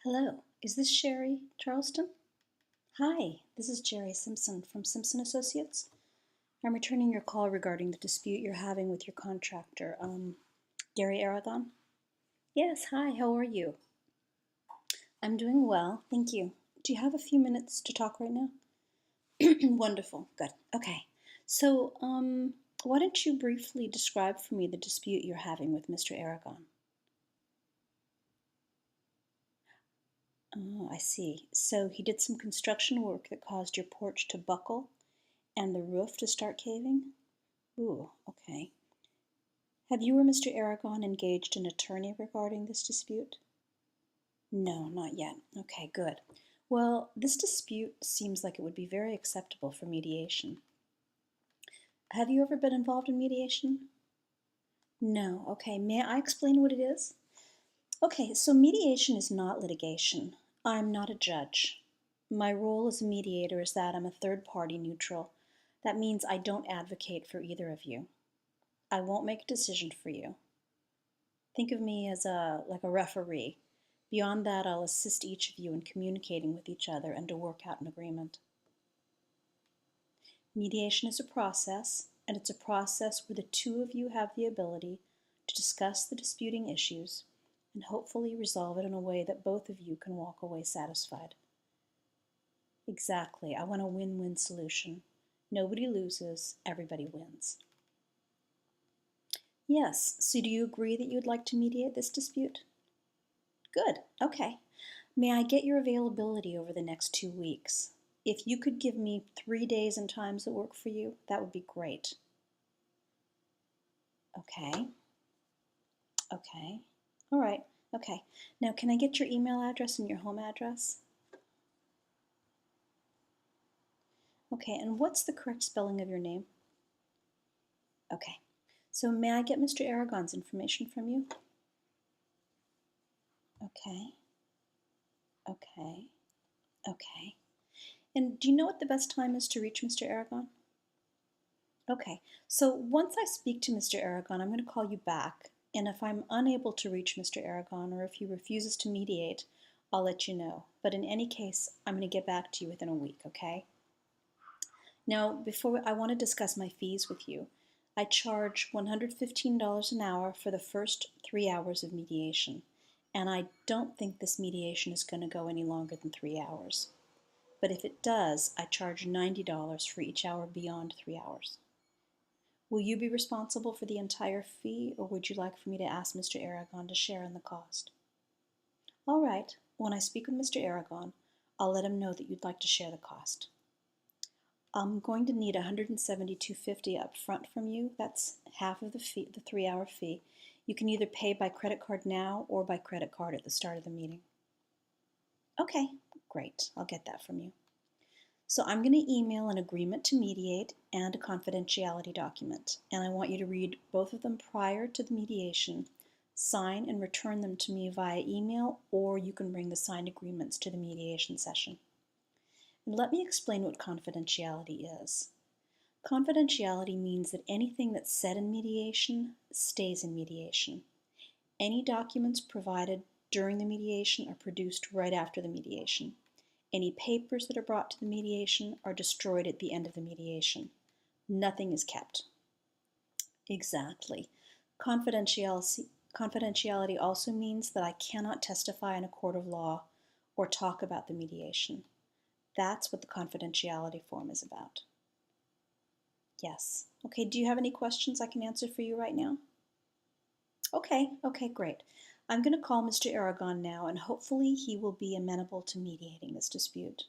Hello, is this Sherry Charleston? Hi, this is Jeri Simpson from Simpson Associates. I'm returning your call regarding the dispute you're having with your contractor, Gary Aragon. Yes, hi, how are you? I'm doing well, thank you. Do you have a few minutes to talk right now? Wonderful, good. Okay. So, why don't you briefly describe for me the dispute you're having with Mr. Aragon? Oh, I see. So he did some construction work that caused your porch to buckle and the roof to start caving? Ooh, okay. Have you or Mr. Aragon engaged an attorney regarding this dispute? No, not yet. Okay, good. Well, this dispute seems like it would be very acceptable for mediation. Have you ever been involved in mediation? No. Okay, may I explain what it is? Okay, so mediation is not litigation. I'm not a judge. My role as a mediator is that I'm a third-party neutral. That means I don't advocate for either of you. I won't make a decision for you. Think of me as like a referee. Beyond that, I'll assist each of you in communicating with each other and to work out an agreement. Mediation is a process, and it's a process where the two of you have the ability to discuss the disputing issues and hopefully resolve it in a way that both of you can walk away satisfied. Exactly. I want a win-win solution. Nobody loses, everybody wins. Yes, so do you agree that you'd like to mediate this dispute? Good, okay. May I get your availability over the next 2 weeks? If you could give me 3 days and times that work for you, that would be great. Okay, okay, all right, okay. Now, can I get your email address and your home address? Okay, and what's the correct spelling of your name? Okay, so may I get Mr. Aragon's information from you? Okay, okay, okay. And do you know what the best time is to reach Mr. Aragon? Okay, so once I speak to Mr. Aragon, I'm going to call you back, and if I'm unable to reach Mr. Aragon or if he refuses to mediate, I'll let you know. But in any case, I'm going to get back to you within a week, okay? Now, before I want to discuss my fees with you, I charge $115 an hour for the first 3 hours of mediation, and I don't think this mediation is going to go any longer than 3 hours. But if it does, I charge $90 for each hour beyond 3 hours. Will you be responsible for the entire fee, or would you like for me to ask Mr. Aragon to share in the cost? All right, when I speak with Mr. Aragon, I'll let him know that you'd like to share the cost. I'm going to need $172.50 up front from you. That's half of the fee, the 3-hour fee. You can either pay by credit card now or by credit card at the start of the meeting. Okay, great. I'll get that from you. So I'm going to email an agreement to mediate and a confidentiality document, and I want you to read both of them prior to the mediation, sign and return them to me via email, or you can bring the signed agreements to the mediation session. And let me explain what confidentiality is. Confidentiality means that anything that's said in mediation stays in mediation. Any documents provided during the mediation are produced right after the mediation. Any papers that are brought to the mediation are destroyed at the end of the mediation. Nothing is kept. Exactly. Confidentiality also means that I cannot testify in a court of law or talk about the mediation. That's what the confidentiality form is about. Yes. Okay, do you have any questions I can answer for you right now? Okay, great. I'm going to call Mr. Aragon now, and hopefully he will be amenable to mediating this dispute.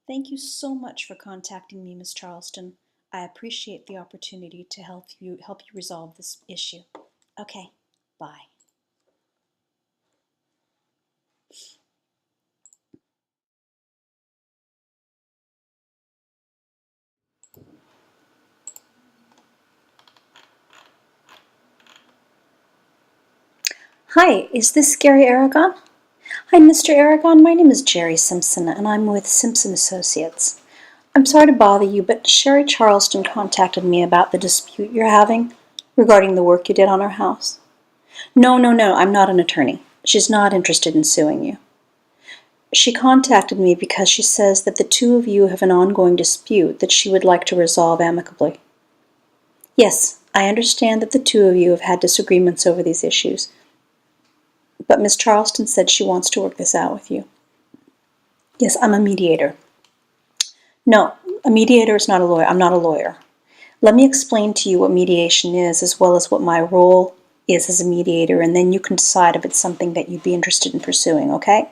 Thank you so much for contacting me, Ms. Charleston. I appreciate the opportunity to help you resolve this issue. Okay, bye. Hi, is this Gary Aragon? Hi, Mr. Aragon. My name is Jeri Simpson, and I'm with Simpson Associates. I'm sorry to bother you, but Sherry Charleston contacted me about the dispute you're having regarding the work you did on our house. No, I'm not an attorney. She's not interested in suing you. She contacted me because she says that the two of you have an ongoing dispute that she would like to resolve amicably. Yes, I understand that the two of you have had disagreements over these issues, but Miss Charleston said she wants to work this out with you. Yes, I'm a mediator. No, a mediator is not a lawyer. I'm not a lawyer. Let me explain to you what mediation is, as well as what my role is as a mediator, and then you can decide if it's something that you'd be interested in pursuing, okay?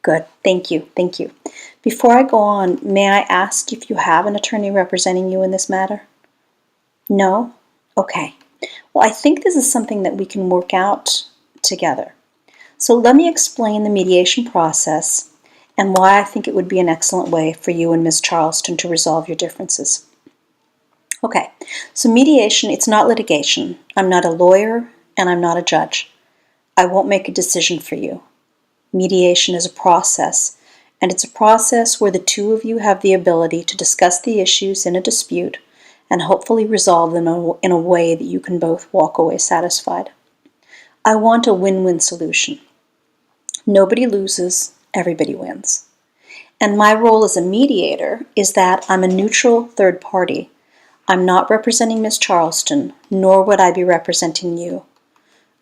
Good. Thank you. Thank you. Before I go on, may I ask if you have an attorney representing you in this matter? No? Okay. Well, I think this is something that we can work out together. So let me explain the mediation process and why I think it would be an excellent way for you and Ms. Charleston to resolve your differences. Okay, so mediation, it's not litigation. I'm not a lawyer and I'm not a judge. I won't make a decision for you. Mediation is a process, and it's a process where the two of you have the ability to discuss the issues in a dispute and hopefully resolve them in a way that you can both walk away satisfied. I want a win-win solution. Nobody loses, everybody wins. And my role as a mediator is that I'm a neutral third party. I'm not representing Ms. Charleston, nor would I be representing you.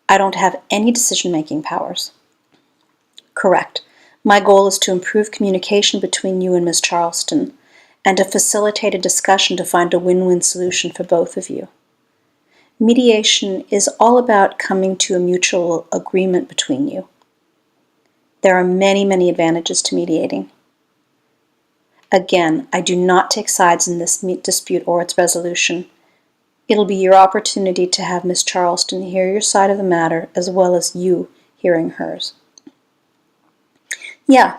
I don't have any decision-making powers. Correct. My goal is to improve communication between you and Ms. Charleston and to facilitate a discussion to find a win-win solution for both of you. Mediation is all about coming to a mutual agreement between you. There are many, many advantages to mediating. Again, I do not take sides in this dispute or its resolution. It'll be your opportunity to have Ms. Charleston hear your side of the matter as well as you hearing hers. Yeah,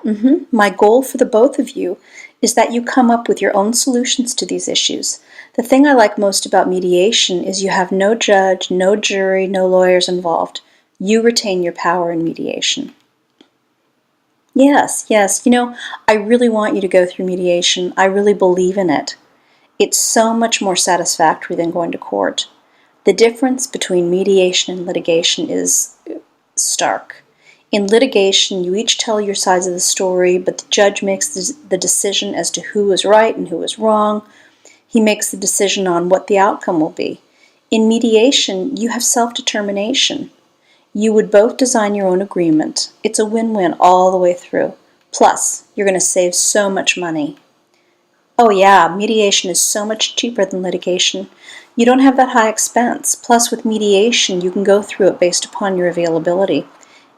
my goal for the both of you is that you come up with your own solutions to these issues. The thing I like most about mediation is you have no judge, no jury, no lawyers involved. You retain your power in mediation. Yes, I really want you to go through mediation. I really believe in it. It's so much more satisfactory than going to court. The difference between mediation and litigation is stark. In litigation, you each tell your sides of the story, but the judge makes the decision as to who is right and who is wrong. He makes the decision on what the outcome will be. In mediation, you have self-determination. You would both design your own agreement. It's a win-win all the way through. Plus, you're going to save so much money. Oh yeah, mediation is so much cheaper than litigation. You don't have that high expense. Plus, with mediation, you can go through it based upon your availability.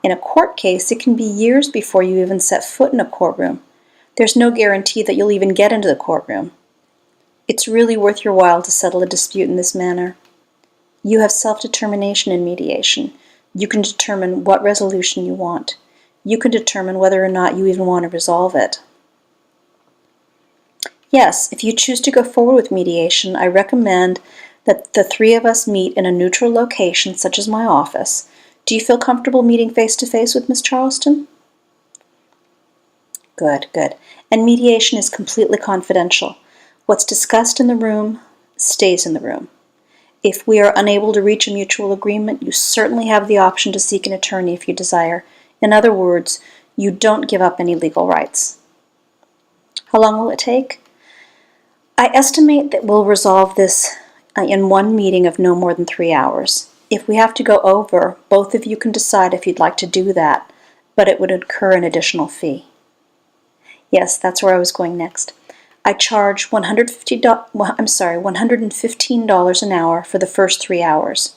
In a court case, it can be years before you even set foot in a courtroom. There's no guarantee that you'll even get into the courtroom. It's really worth your while to settle a dispute in this manner. You have self-determination in mediation. You can determine what resolution you want. You can determine whether or not you even want to resolve it. Yes, if you choose to go forward with mediation, I recommend that the three of us meet in a neutral location, such as my office. Do you feel comfortable meeting face-to-face with Ms. Charleston? Good, good. And mediation is completely confidential. What's discussed in the room stays in the room. If we are unable to reach a mutual agreement, you certainly have the option to seek an attorney if you desire. In other words, you don't give up any legal rights. How long will it take? I estimate that we'll resolve this in one meeting of no more than 3 hours. If we have to go over, both of you can decide if you'd like to do that, but it would incur an additional fee. Yes, that's where I was going next. I charge $115 an hour for the first 3 hours.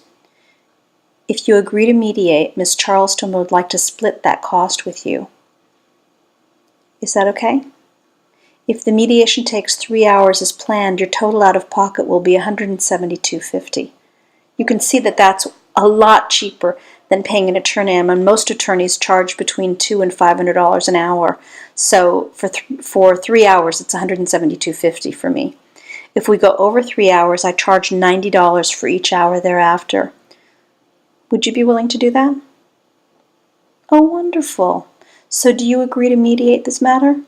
If you agree to mediate, Ms. Charleston would like to split that cost with you. Is that okay? If the mediation takes 3 hours as planned, your total out-of-pocket will be $172.50. You can see that that's a lot cheaper than paying an attorney, and most attorneys charge between $200 and $500 an hour. So for 3 hours, it's $172.50 for me. If we go over 3 hours, I charge $90 for each hour thereafter. Would you be willing to do that? Oh, wonderful. So do you agree to mediate this matter?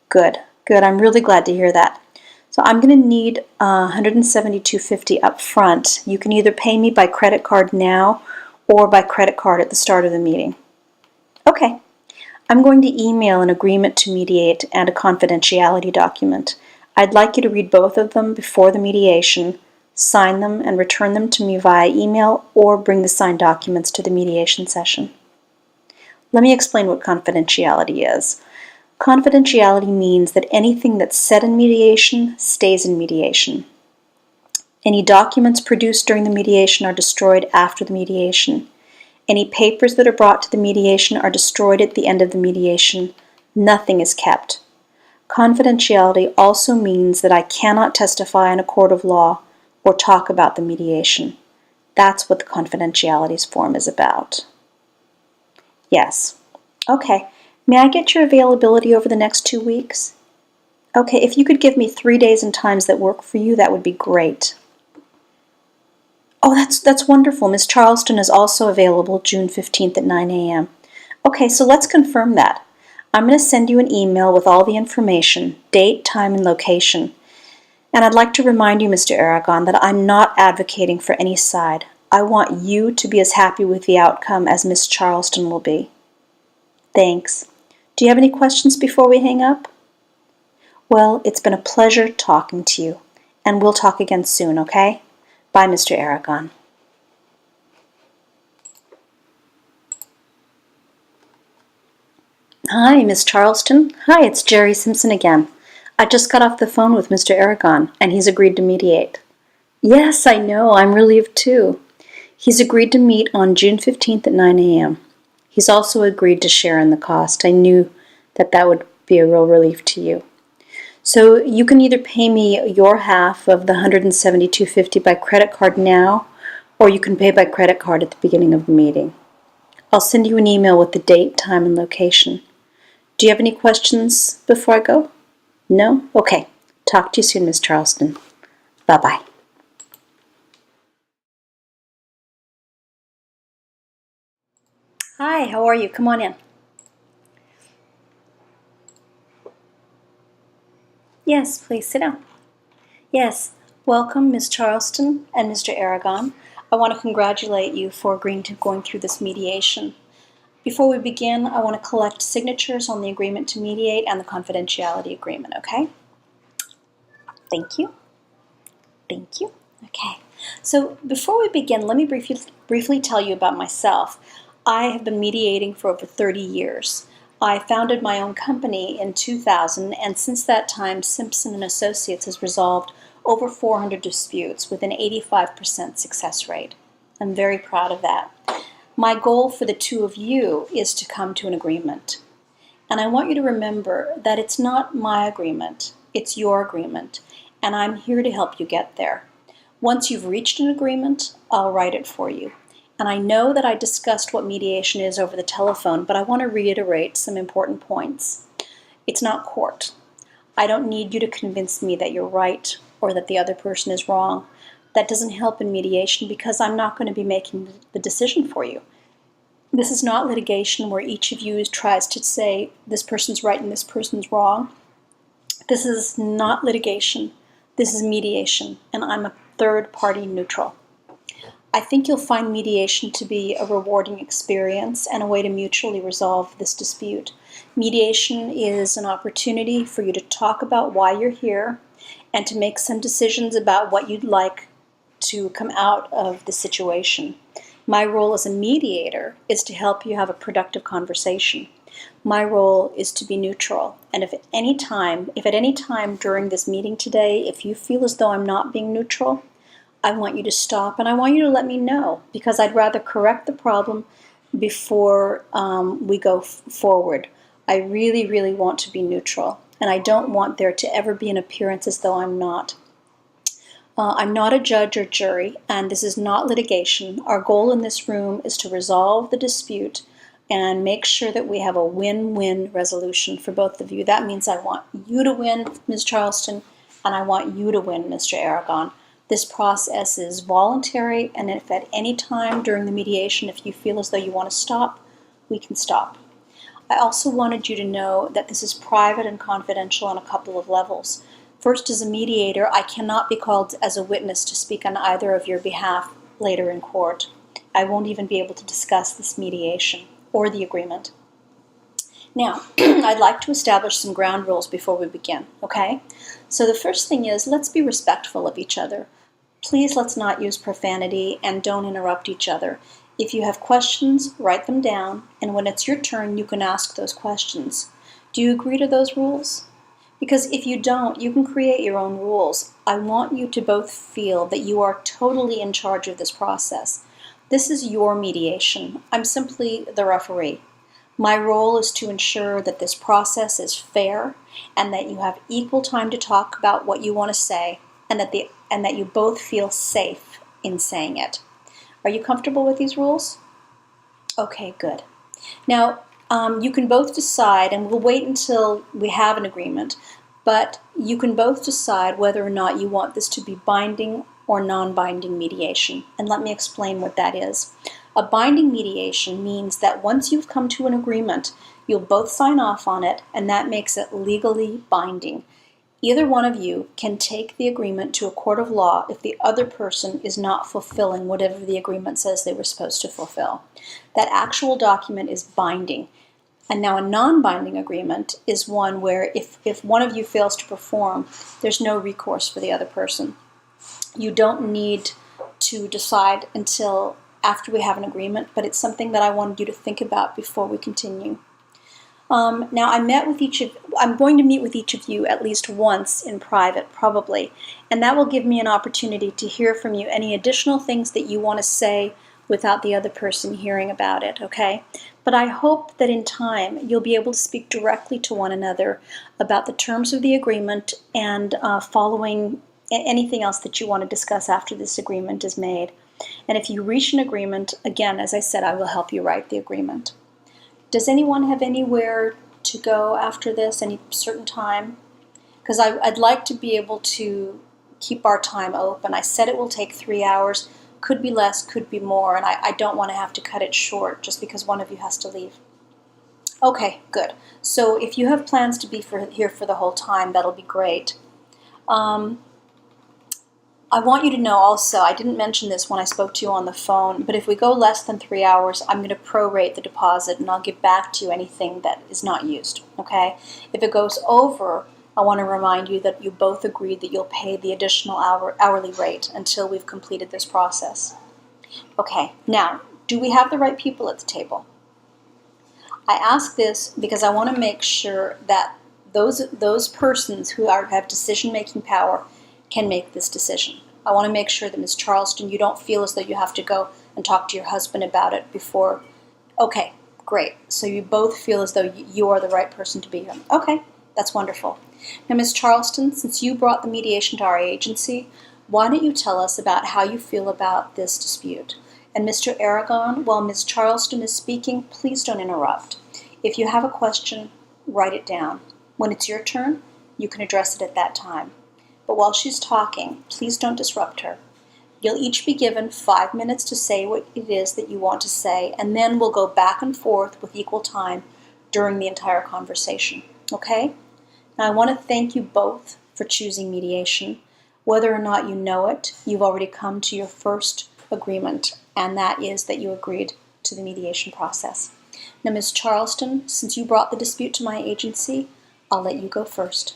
Good, good. I'm really glad to hear that. So I'm going to need $172.50 up front. You can either pay me by credit card now or by credit card at the start of the meeting. Okay. I'm going to email an agreement to mediate and a confidentiality document. I'd like you to read both of them before the mediation, sign them, and return them to me via email or bring the signed documents to the mediation session. Let me explain what confidentiality is. Confidentiality means that anything that's said in mediation stays in mediation. Any documents produced during the mediation are destroyed after the mediation. Any papers that are brought to the mediation are destroyed at the end of the mediation. Nothing is kept. Confidentiality also means that I cannot testify in a court of law or talk about the mediation. That's what the confidentialities form is about. Yes. Okay. May I get your availability over the next 2 weeks? Okay, if you could give me 3 days and times that work for you, that would be great. Oh, that's wonderful. Ms. Charleston is also available June 15th at 9 a.m. Okay, so let's confirm that. I'm going to send you an email with all the information, date, time, and location. And I'd like to remind you, Mr. Aragon, that I'm not advocating for any side. I want you to be as happy with the outcome as Ms. Charleston will be. Thanks. Do you have any questions before we hang up? Well, it's been a pleasure talking to you, and we'll talk again soon, okay? Bye, Mr. Aragon. Hi, Miss Charleston. Hi, it's Jeri Simpson again. I just got off the phone with Mr. Aragon, and he's agreed to mediate. Yes, I know. I'm relieved too. He's agreed to meet on June 15th at 9 a.m. He's also agreed to share in the cost. I knew that would be a real relief to you. So you can either pay me your half of the $172.50 by credit card now, or you can pay by credit card at the beginning of the meeting. I'll send you an email with the date, time, and location. Do you have any questions before I go? No? Okay. Talk to you soon, Miss Charleston. Bye-bye. Hi, how are you? Come on in. Yes, please sit down. Yes, welcome, Ms. Charleston and Mr. Aragon. I want to congratulate you for agreeing to going through this mediation. Before we begin, I want to collect signatures on the agreement to mediate and the confidentiality agreement, okay? Thank you. Thank you. Okay. So before we begin, let me briefly tell you about myself. I have been mediating for over 30 years. I founded my own company in 2000, and since that time, Simpson & Associates has resolved over 400 disputes with an 85% success rate. I'm very proud of that. My goal for the two of you is to come to an agreement. And I want you to remember that it's not my agreement, it's your agreement, and I'm here to help you get there. Once you've reached an agreement, I'll write it for you. And I know that I discussed what mediation is over the telephone, but I want to reiterate some important points. It's not court. I don't need you to convince me that you're right or that the other person is wrong. That doesn't help in mediation because I'm not going to be making the decision for you. This is not litigation where each of you tries to say this person's right and this person's wrong. This is not litigation. This is mediation, and I'm a third-party neutral. I think you'll find mediation to be a rewarding experience and a way to mutually resolve this dispute. Mediation is an opportunity for you to talk about why you're here and to make some decisions about what you'd like to come out of the situation. My role as a mediator is to help you have a productive conversation. My role is to be neutral, and if at any time during this meeting today, if you feel as though I'm not being neutral, I want you to stop and I want you to let me know, because I'd rather correct the problem before we go forward. I really, really want to be neutral, and I don't want there to ever be an appearance as though I'm not. I'm not a judge or jury, and this is not litigation. Our goal in this room is to resolve the dispute and make sure that we have a win-win resolution for both of you. That means I want you to win, Ms. Charleston, and I want you to win, Mr. Aragon. This process is voluntary, and if at any time during the mediation, if you feel as though you want to stop, we can stop. I also wanted you to know that this is private and confidential on a couple of levels. First, as a mediator, I cannot be called as a witness to speak on either of your behalf later in court. I won't even be able to discuss this mediation or the agreement. Now, I'd like to establish some ground rules before we begin, okay? So the first thing is, let's be respectful of each other. Please let's not use profanity and don't interrupt each other. If you have questions, write them down, and when it's your turn, you can ask those questions. Do you agree to those rules? Because if you don't, you can create your own rules. I want you to both feel that you are totally in charge of this process. This is your mediation. I'm simply the referee. My role is to ensure that this process is fair and that you have equal time to talk about what you want to say and that you both feel safe in saying it. Are you comfortable with these rules? Okay, good. Now, you can both decide, and we'll wait until we have an agreement, but you can both decide whether or not you want this to be binding or non-binding mediation. And let me explain what that is. A binding mediation means that once you've come to an agreement, you'll both sign off on it, and that makes it legally binding. Either one of you can take the agreement to a court of law if the other person is not fulfilling whatever the agreement says they were supposed to fulfill. That actual document is binding. And now a non-binding agreement is one where if one of you fails to perform, there's no recourse for the other person. You don't need to decide until after we have an agreement, but it's something that I wanted you to think about before we continue. Now, I'm going to meet with each of you at least once in private, probably, and that will give me an opportunity to hear from you any additional things that you want to say without the other person hearing about it, okay? But I hope that in time you'll be able to speak directly to one another about the terms of the agreement and following anything else that you want to discuss after this agreement is made. And if you reach an agreement, again, as I said, I will help you write the agreement. Does anyone have anywhere to go after this, any certain time? Because I'd like to be able to keep our time open. I said it will take 3 hours. Could be less, could be more, and I don't want to have to cut it short just because one of you has to leave. Okay, good. So if you have plans to be here for the whole time, that'll be great. I want you to know also, I didn't mention this when I spoke to you on the phone, but if we go less than 3 hours, I'm going to prorate the deposit and I'll give back to you anything that is not used, okay? If it goes over, I want to remind you that you both agreed that you'll pay the additional hourly rate until we've completed this process. Okay, now, do we have the right people at the table? I ask this because I want to make sure that those persons who have decision-making power can make this decision. I want to make sure that Ms. Charleston, you don't feel as though you have to go and talk to your husband about it before. Okay, great. So you both feel as though you are the right person to be here. Okay, that's wonderful. Now, Ms. Charleston, since you brought the mediation to our agency, why don't you tell us about how you feel about this dispute? And Mr. Aragon, while Ms. Charleston is speaking, please don't interrupt. If you have a question, write it down. When it's your turn, you can address it at that time. But while she's talking, please don't disrupt her. You'll each be given 5 minutes to say what it is that you want to say, and then we'll go back and forth with equal time during the entire conversation. Okay? Now, I want to thank you both for choosing mediation. Whether or not you know it, you've already come to your first agreement, and that is that you agreed to the mediation process. Now, Ms. Charleston, since you brought the dispute to my agency, I'll let you go first.